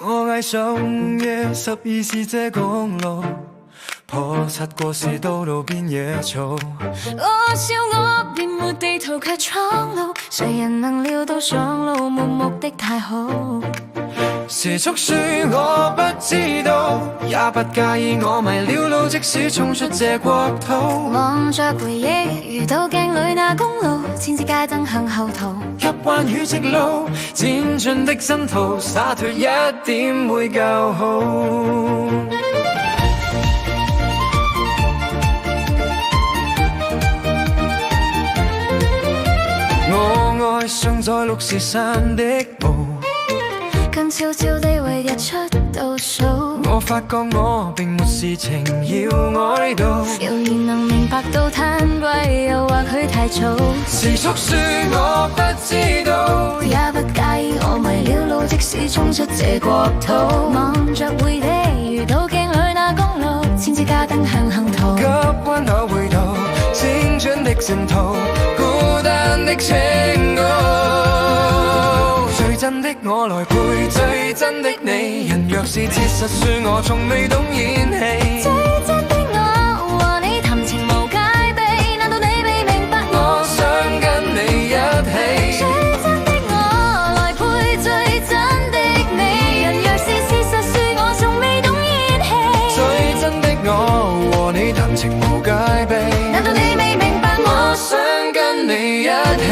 我嗌上夜12時這公路，破擦過是到路邊野草。我笑我便沒地圖卻闖路，誰人能料到上路沒目的太好。時速說我不知道，也不介意我迷了路，即使衝出這國土。望着回憶，遇到鏡裏那公路，千支街燈向後逃。急彎與直路，輾轉的征途，灑脫一點會較好。我愛上在綠士山的步，更悄悄地為日出倒數。我發覺我並沒事情要哀悼，謠言能明白到嘆歸，又或許太早。時速說我不知道，也不介意我迷了路，即使衝出這國土。望着回憶，遇到鏡裏那公路，千支街燈向後逃。急彎口回頭，輾轉的征途，孤單的情歌。最真的我來陪最真的你，人若是切實說我從未懂演戲。最真的我和你談情無戒備，難道你未明白我想跟你一起。最真的我來陪最真的你，人若是事實說我從未懂演戲。最真的我和你談情無戒備，難道你未明白我想跟你一起。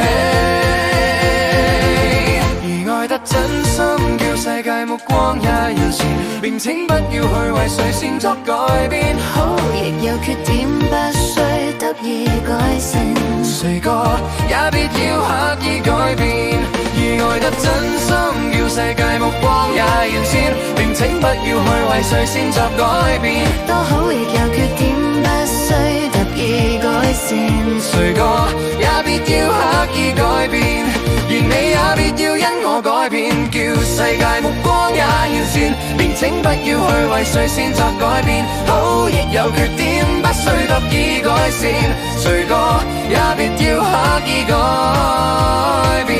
愛得真心，叫世界目光也搖錢，並請不要去為誰先作改變。好，亦有缺點，不需得以改善。誰個也別要刻意改變。而愛得真心，叫世界目光也搖錢，並請不要去為誰先作改變。多好，亦有缺點，不需特意改善。誰個也別要刻意改變。而你也別要因我改變，叫世界目光也搖錢，並請不要去為誰先作改變。好，亦有缺點，不需特意改善。誰個也別要刻意改變。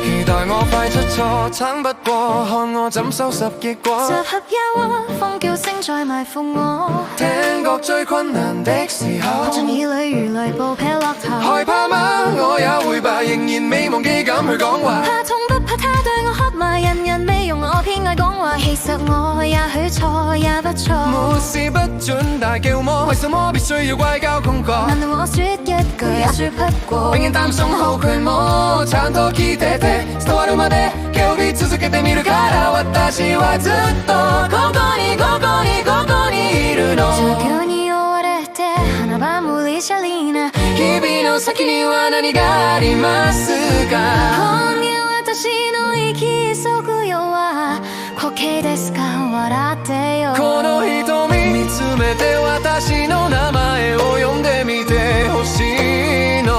期待我快出錯，撐不過，看我怎收拾結果。集合憂鬱，瘋叫聲再埋伏我。聽覺最困難的時候，像耳裏如雷暴劈落頭。害怕嗎？我也會吧，仍然未忘記咁去講話。怕痛不怕他對我喝罵，人人未容我偏愛講話。其實我也許錯也不錯。沒事不准大叫麼？為什麼必須要怪交空過？難道我說一句也說不過？永遠擔心後悔もちゃんと聞いてて伝わるまで今日続けてみるから私はずっとここにここにここにいるの。状況に追われて花は無理シャリーナ。日々の先には何がありますか？今夜私の生き急ぐよは滑稽ですか？笑ってよ。この瞳見つめて私の名前を呼んでみてほしいの。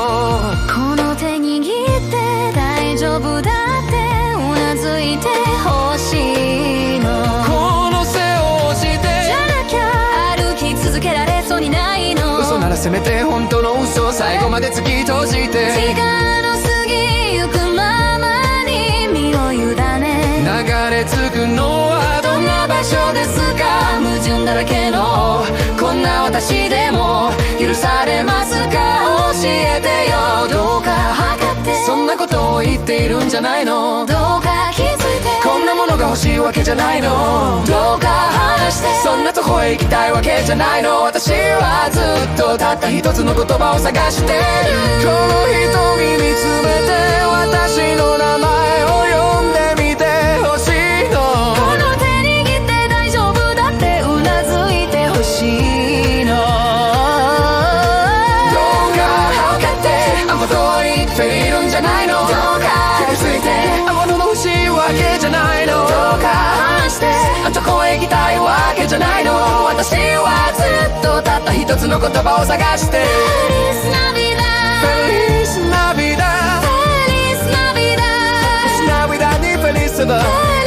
この手握って大丈夫だってうなずいてほしいの。この背を押してじゃなきゃ歩き続けられそうにないの。嘘ならせめて本当の嘘を最後まで突き閉じて。時間の過ぎゆくままに身を委ね。流れ着くのはどんな場所ですか？矛盾だらけのこんな私でも許されますか？教えてよ。どうか測ってそんなことを言っているんじゃないの？どうか気づいてこんなものが欲しいわけじゃないの？どうか話してそんなとこへ行きたいわけじゃないの？私はずっとたった一つの言葉を探してる。この瞳見つめて私の名前を呼んでみてほしいの。この手握って大丈夫だってうなずいてほしいの。どうか分かってあんまと言っているんじゃないの？どうか傷ついてあまの欲しいわけじゃないの？どうか話してあんたこへ行きたいわけじゃないの？私はずっとたった一つの言葉を探してる。Feliz Navidad Feliz Navidad Feliz Navidad Navidad y felicidad